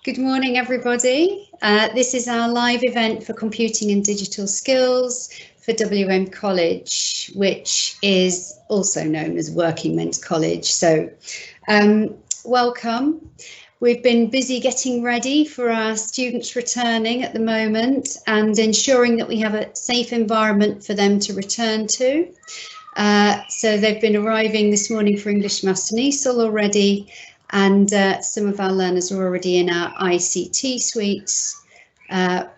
Good morning, everybody. This is our live event for Computing and Digital Skills for WM College, which is also known as Working Men's College. So welcome. We've been busy getting ready for our students returning at the moment and ensuring that we have a safe environment for them to return to. So they've been arriving this morning for English Maths and ESOL already. And some of our learners are already in our ICT suites.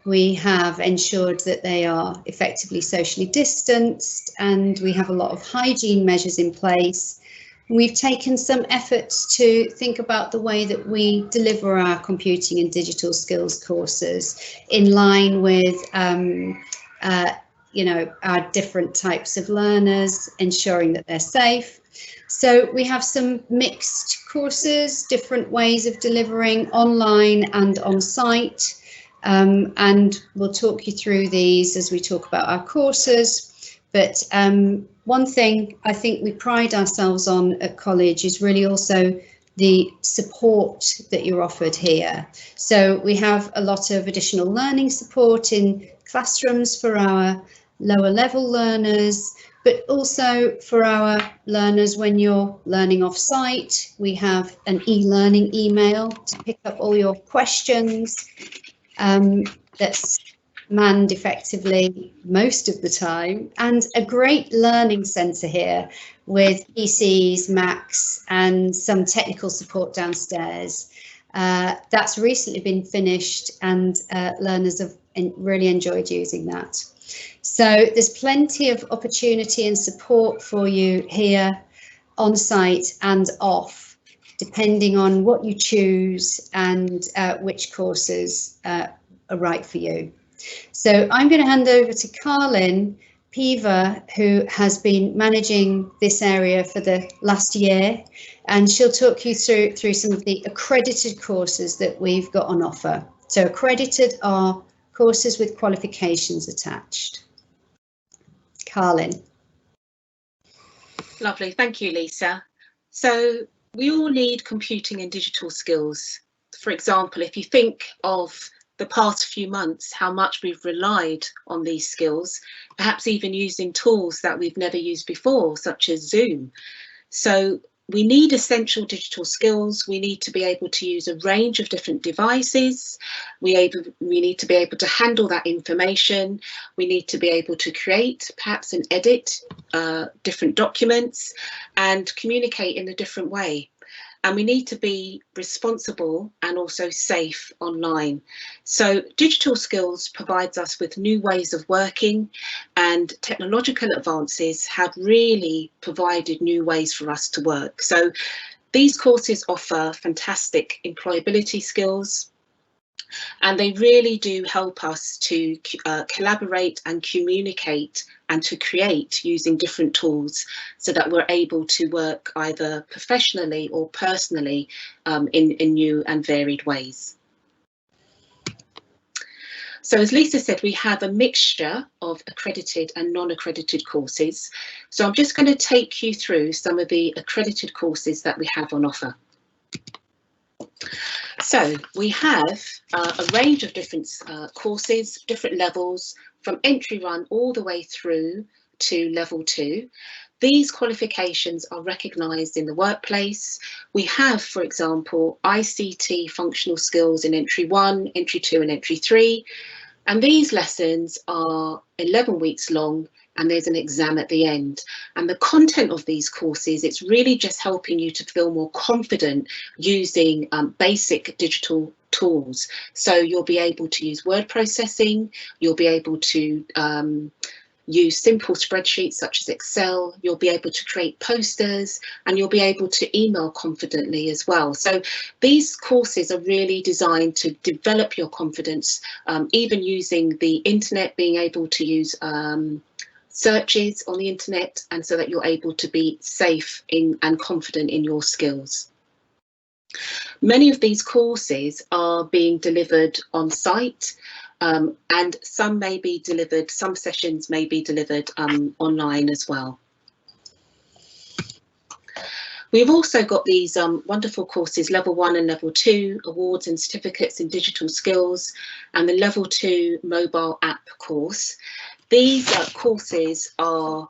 We have ensured that they are effectively socially distanced, and we have a lot of hygiene measures in place. We've taken some efforts to think about the way that we deliver our computing and digital skills courses in line with our different types of learners, ensuring that they're safe. So we have some mixed courses, different ways of delivering online and on site, and we'll talk you through these as we talk about our courses. But one thing I think we pride ourselves on at college is really also the support that you're offered here. So we have a lot of additional learning support in classrooms for our lower level learners, but also for our learners when you're learning off site. We have an e-learning email to pick up all your questions that's manned effectively most of the time, and a great learning centre here with PCs, Macs and some technical support downstairs. That's recently been finished, and learners have really enjoyed using that. So there's plenty of opportunity and support for you here on site and off, depending on what you choose and which courses are right for you. So I'm going to hand over to Carlin Peaver, who has been managing this area for the last year, and she'll talk you through some of the accredited courses that we've got on offer. So accredited are courses with qualifications attached. Carlin. Lovely, thank you, Lisa. So we all need computing and digital skills. For example, if you think of the past few months, how much we've relied on these skills, perhaps even using tools that we've never used before, such as Zoom. So we need essential digital skills. We need to be able to use a range of different devices. We need to be able to handle that information. We need to be able to create, perhaps, and edit different documents and communicate in a different way. And we need to be responsible and also safe online. So digital skills provides us with new ways of working, and technological advances have really provided new ways for us to work. So these courses offer fantastic employability skills, and they really do help us to collaborate and communicate and to create using different tools so that we're able to work either professionally or personally in new and varied ways. So as Lisa said, we have a mixture of accredited and non-accredited courses. So I'm just going to take you through some of the accredited courses that we have on offer. So we have a range of different courses, different levels, from entry run all the way through to level 2. These qualifications are recognised in the workplace. We have, for example, ICT functional skills in entry 1, entry 2 and entry 3. And these lessons are 11 weeks long, and there's an exam at the end. And the content of these courses, it's really just helping you to feel more confident using basic digital tools. So you'll be able to use word processing, you'll be able to use simple spreadsheets such as Excel, you'll be able to create posters, and you'll be able to email confidently as well. So these courses are really designed to develop your confidence, even using the internet, being able to use searches on the internet, and so that you're able to be safe and confident in your skills. Many of these courses are being delivered on site, and some may be delivered, some sessions may be delivered online as well. We've also got these wonderful courses, Level 1 and Level 2, Awards and Certificates in Digital Skills, and the Level 2 Mobile App course. These courses are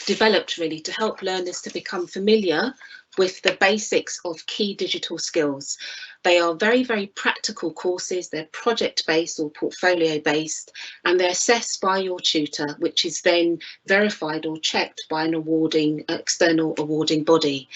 developed really to help learners to become familiar with the basics of key digital skills. They are very, very practical courses. They're project-based or portfolio-based, and they're assessed by your tutor, which is then verified or checked by an external awarding body.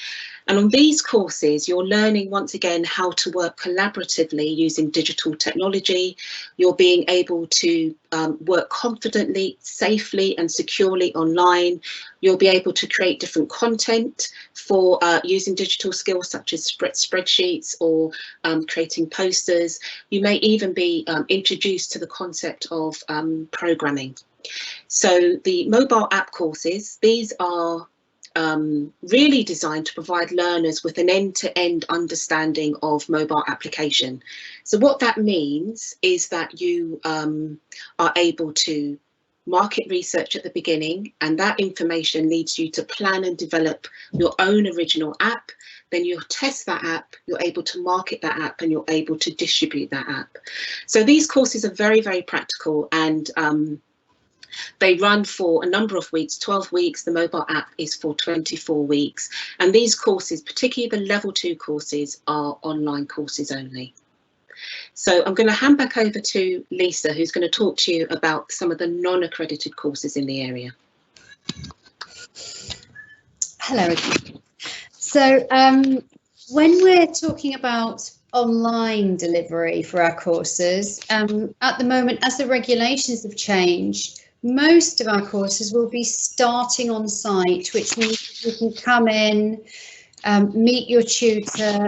And on these courses, you're learning once again how to work collaboratively using digital technology. You're being able to work confidently, safely and securely online. You'll be able to create different content for using digital skills such as spreadsheets or creating posters. You may even be introduced to the concept of programming. So the mobile app courses, these are really designed to provide learners with an end-to-end understanding of mobile application. So what that means is that you are able to market research at the beginning, and that information leads you to plan and develop your own original app. Then you test that app, you're able to market that app, and you're able to distribute that app. So these courses are very, very practical, and they run for a number of weeks, 12 weeks. The mobile app is for 24 weeks. And these courses, particularly the Level 2 courses, are online courses only. So I'm going to hand back over to Lisa, who's going to talk to you about some of the non-accredited courses in the area. Hello. So when we're talking about online delivery for our courses, at the moment, as the regulations have changed, most of our courses will be starting on site, which means you can come in, meet your tutor,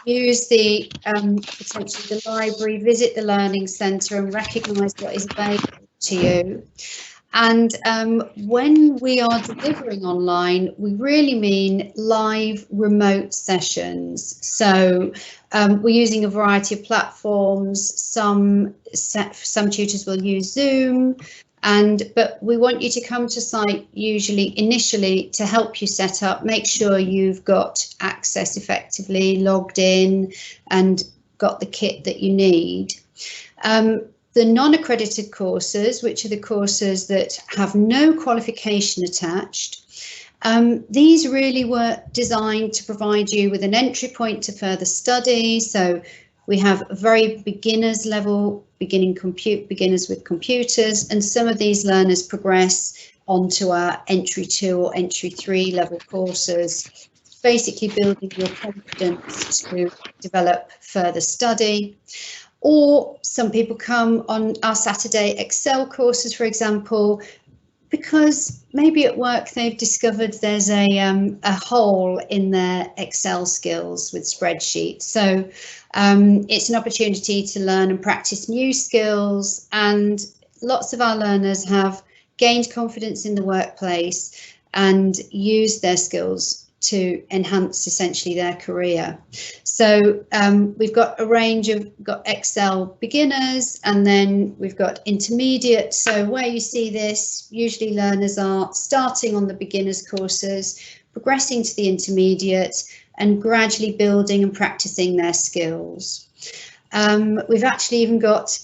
use the potentially the library, visit the learning centre and recognise what is available to you. And when we are delivering online, we really mean live remote sessions. So we're using a variety of platforms. Some tutors will use Zoom. But we want you to come to site initially to help you set up, make sure you've got access effectively, logged in and got the kit that you need. The non-accredited courses, which are the courses that have no qualification attached, these really were designed to provide you with an entry point to further study. So we have a very beginners level, beginners with computers, and some of these learners progress onto our entry 2 or entry 3 level courses, basically building your confidence to develop further study. Or some people come on our Saturday Excel courses, for example, because maybe at work they've discovered there's a hole in their Excel skills with spreadsheets. So it's an opportunity to learn and practice new skills, and lots of our learners have gained confidence in the workplace and used their skills to enhance essentially their career. So we've got a range of Excel beginners, and then we've got intermediate. So where you see this, usually learners are starting on the beginners courses, progressing to the intermediate and gradually building and practicing their skills. We've actually even got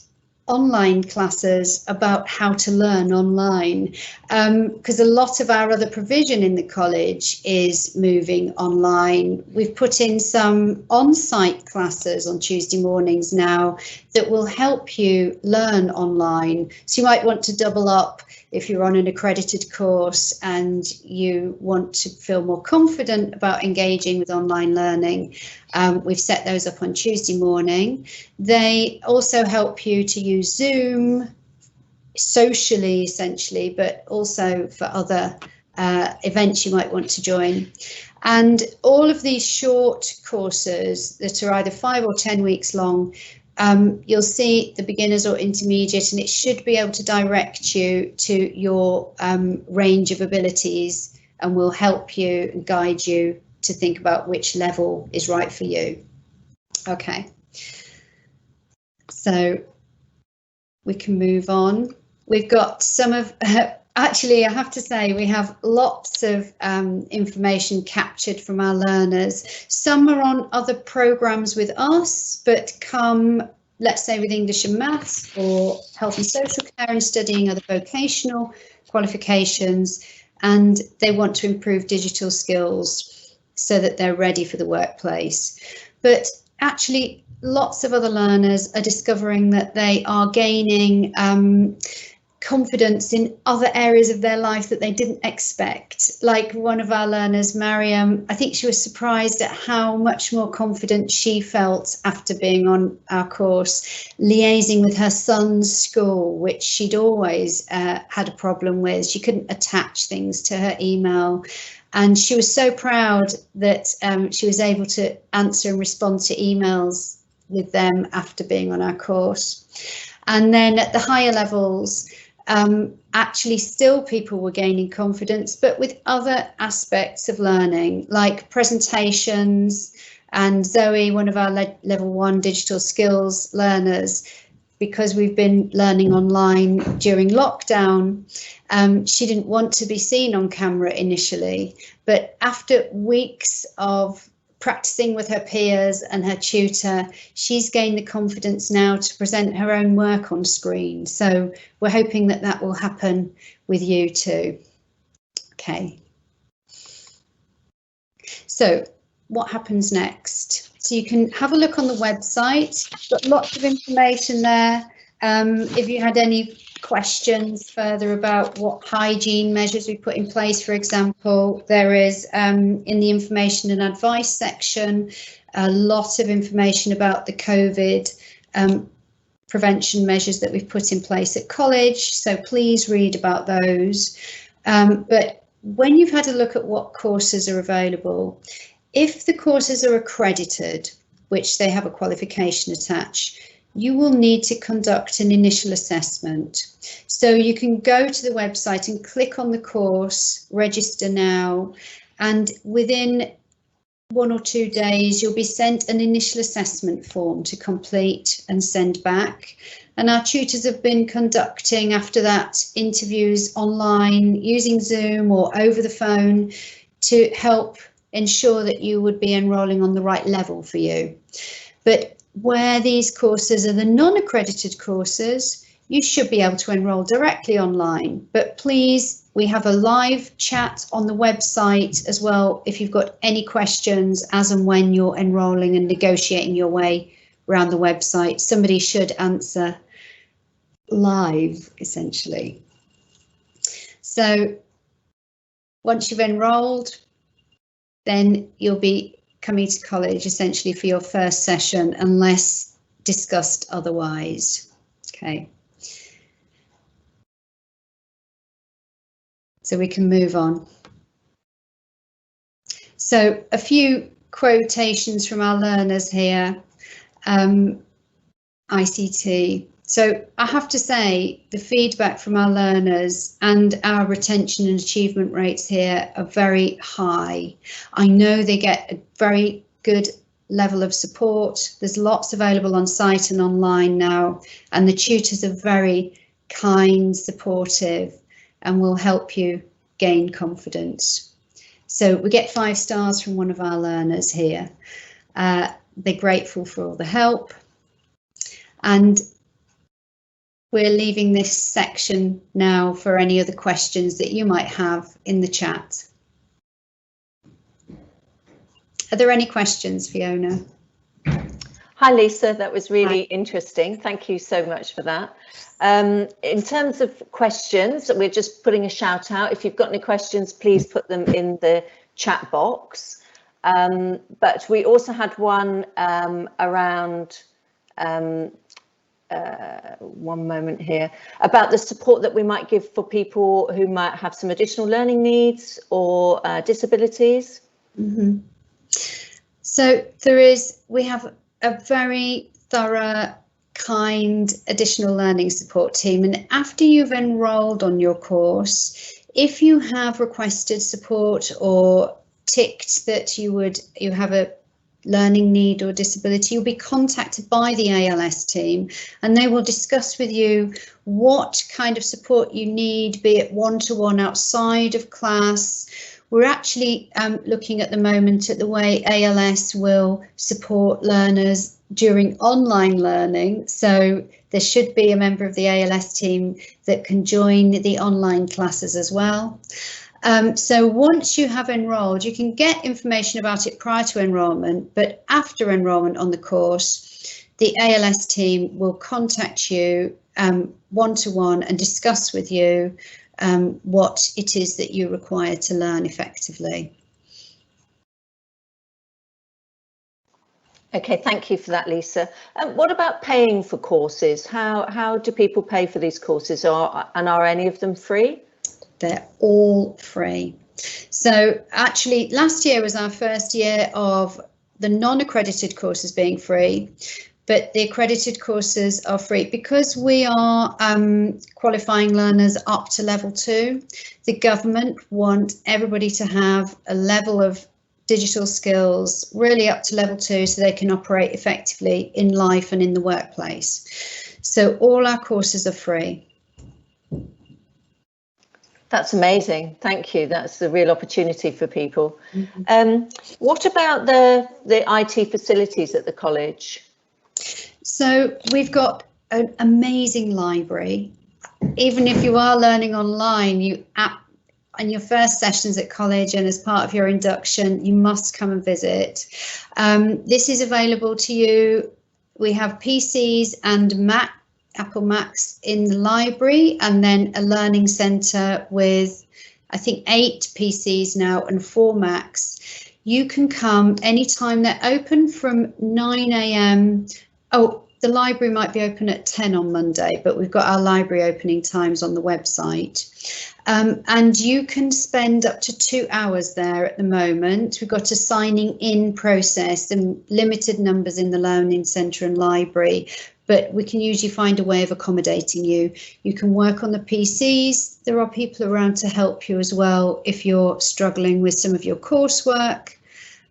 online classes about how to learn online, because a lot of our other provision in the college is moving online. We've put in some on-site classes on Tuesday mornings now that will help you learn online. So you might want to double up if you're on an accredited course and you want to feel more confident about engaging with online learning. We've set those up on Tuesday morning. They also help you to use Zoom socially, essentially, but also for other events you might want to join. And all of these short courses that are either 5 or 10 weeks long, you'll see the beginners or intermediate, and it should be able to direct you to your range of abilities and will help you and guide you to think about which level is right for you. Okay, so we can move on. We've got some of Actually, I have to say we have lots of information captured from our learners. Some are on other programs with us, but come, let's say, with English and Maths or health and social care and studying other vocational qualifications, and they want to improve digital skills so that they're ready for the workplace. But actually, lots of other learners are discovering that they are gaining confidence in other areas of their life that they didn't expect. Like one of our learners, Mariam, I think she was surprised at how much more confident she felt after being on our course, liaising with her son's school, which she'd always had a problem with. She couldn't attach things to her email. And she was so proud that she was able to answer and respond to emails with them after being on our course. And then at the higher levels, actually still people were gaining confidence, but with other aspects of learning, like presentations. And Zoe, one of our level 1 digital skills learners, because we've been learning online during lockdown, she didn't want to be seen on camera initially, but after weeks of practicing with her peers and her tutor, she's gained the confidence now to present her own work on screen. So we're hoping that that will happen with you too. Okay. So what happens next? So you can have a look on the website, got lots of information there. If you had any questions further about what hygiene measures we put in place, for example, there is in the information and advice section a lot of information about the COVID prevention measures that we've put in place at college, so please read about those. But when you've had a look at what courses are available, if the courses are accredited, which they have a qualification attached, you will need to conduct an initial assessment. So you can go to the website and click on the course, register now, and within 1 or 2 days, you'll be sent an initial assessment form to complete and send back. And our tutors have been conducting after that interviews online using Zoom or over the phone to help ensure that you would be enrolling on the right level for you. But where these courses are the non-accredited courses, you should be able to enrol directly online. But please, we have a live chat on the website as well if you've got any questions as and when you're enrolling and negotiating your way around the website. Somebody should answer live, essentially. So once you've enrolled, then you'll be coming to college essentially for your first session unless discussed otherwise. Okay. So we can move on. So a few quotations from our learners here. ICT. So I have to say the feedback from our learners and our retention and achievement rates here are very high. I know they get a very good level of support. There's lots available on site and online now, and the tutors are very kind, supportive, and will help you gain confidence. So we get 5 stars from one of our learners here. They're grateful for all the help. And we're leaving this section now for any other questions that you might have in the chat. Are there any questions, Fiona? Hi, Lisa. That was really interesting. Thank you so much for that. In terms of questions, we're just putting a shout out. If you've got any questions, please put them in the chat box. But we also had one around one moment here about the support that we might give for people who might have some additional learning needs or disabilities. Mm-hmm. So we have a very thorough, kind additional learning support team, and after you've enrolled on your course, if you have requested support or ticked that you have a learning need or disability, you'll be contacted by the ALS team, and they will discuss with you what kind of support you need, be it one-to-one outside of class. We're actually looking at the moment at the way ALS will support learners during online learning. So there should be a member of the ALS team that can join the online classes as well. So once you have enrolled, you can get information about it prior to enrolment, but after enrolment on the course, the ALS team will contact you one-to-one and discuss with you what it is that you require to learn effectively. Okay, thank you for that, Lisa. What about paying for courses? How do people pay for these courses, and are any of them free? They're all free. So actually last year was our first year of the non-accredited courses being free, but the accredited courses are free because we are qualifying learners up to level 2. The government want everybody to have a level of digital skills really up to level 2 so they can operate effectively in life and in the workplace. So all our courses are free. That's amazing. Thank you. That's a real opportunity for people. Mm-hmm. What about the IT facilities at the college? So we've got an amazing library. Even if you are learning online, in your first sessions at college and as part of your induction, you must come and visit. This is available to you. We have PCs and Apple Macs in the library, and then a learning centre with, I think, 8 PCs now and 4 Macs. You can come anytime. They're open from 9 AM. Oh, the library might be open at 10 on Monday, but we've got our library opening times on the website. And you can spend up to 2 hours there at the moment. We've got a signing in process and limited numbers in the learning centre and library, but we can usually find a way of accommodating you. You can work on the PCs. There are people around to help you as well if you're struggling with some of your coursework.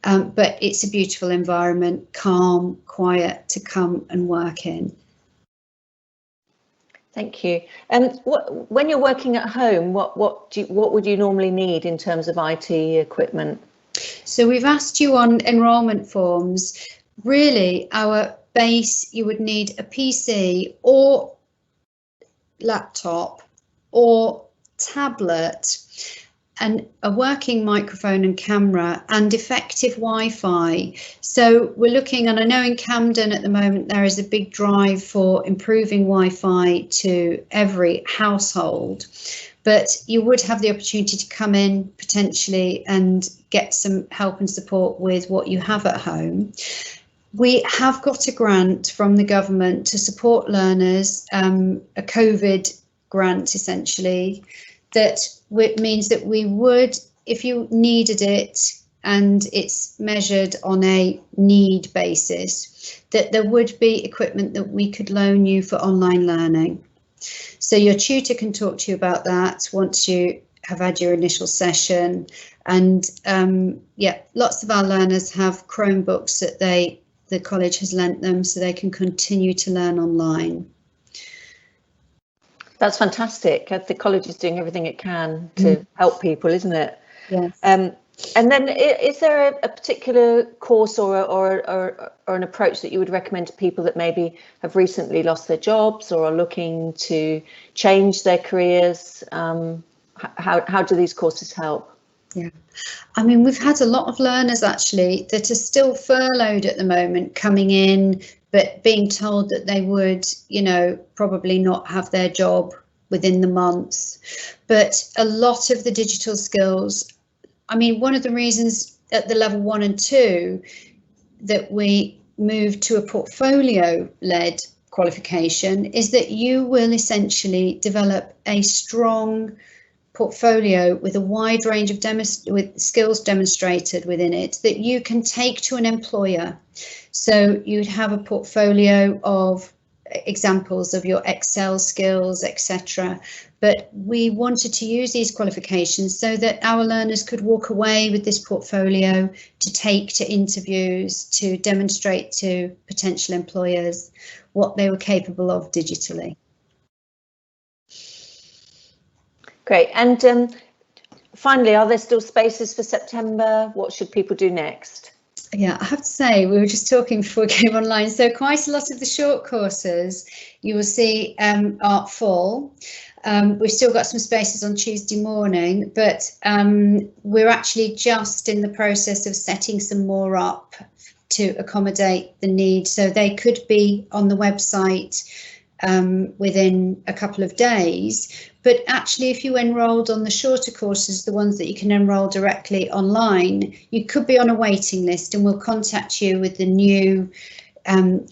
But it's a beautiful environment, calm, quiet to come and work in. Thank you. And when you're working at home, what would you normally need in terms of IT equipment? So we've asked you on enrolment forms. Really, our base, you would need a PC or laptop or tablet, and a working microphone and camera and effective Wi-Fi. So we're looking, and I know in Camden at the moment there is a big drive for improving Wi-Fi to every household, but you would have the opportunity to come in potentially and get some help and support with what you have at home. We have got a grant from the government to support learners, a COVID grant essentially, that means that we would, if you needed it and it's measured on a need basis, that there would be equipment that we could loan you for online learning. So your tutor can talk to you about that once you have had your initial session. And yeah, lots of our learners have Chromebooks that the college has lent them so they can continue to learn online. That's fantastic. The college is doing everything it can to help people, isn't it? Yes. And then is there a particular course or an approach that you would recommend to people that maybe have recently lost their jobs or are looking to change their careers? How do these courses help? Yeah, I mean, we've had a lot of learners actually that are still furloughed at the moment coming in, but being told that they would, you know, probably not have their job within the month. But a lot of the digital skills, I mean, one of the reasons at the level 1 and 2 that we moved to a portfolio-led qualification is that you will essentially develop a strong portfolio with a wide range of skills demonstrated within it that you can take to an employer. So you'd have a portfolio of examples of your Excel skills, etc. But we wanted to use these qualifications so that our learners could walk away with this portfolio to take to interviews, to demonstrate to potential employers what they were capable of digitally. Great. And finally, are there still spaces for September? What should people do next? Yeah, I have to say, we were just talking before we came online, so quite a lot of the short courses you will see are full. We've still got some spaces on Tuesday morning, but we're actually just in the process of setting some more up to accommodate the need. So they could be on the website within a couple of days. But actually, if you enrolled on the shorter courses, the ones that you can enroll directly online, you could be on a waiting list, and we'll contact you with the new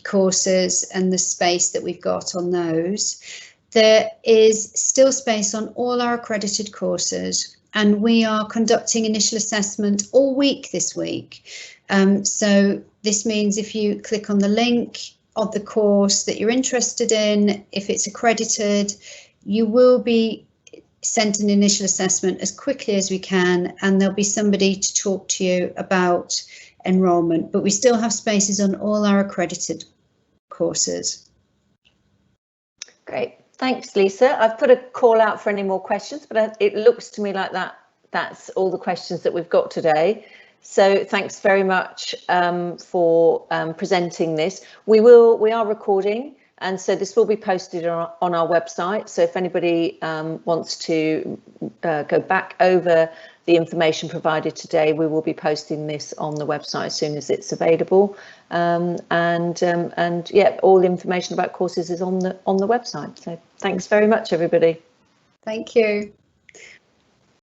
courses and the space that we've got on those. There is still space on all our accredited courses, and we are conducting initial assessment all week this week. So this means if you click on the link of the course that you're interested in, if it's accredited, you will be sent an initial assessment as quickly as we can, and there'll be somebody to talk to you about enrolment. But we still have spaces on all our accredited courses. Great. Thanks, Lisa. I've put a call out for any more questions, but it looks to me like that's all the questions that we've got today. So thanks very much for presenting this. We are recording, and so this will be posted on our website. So if anybody wants to go back over the information provided today, we will be posting this on the website as soon as it's available. And yeah, all information about courses is on the website. So thanks very much, everybody. Thank you.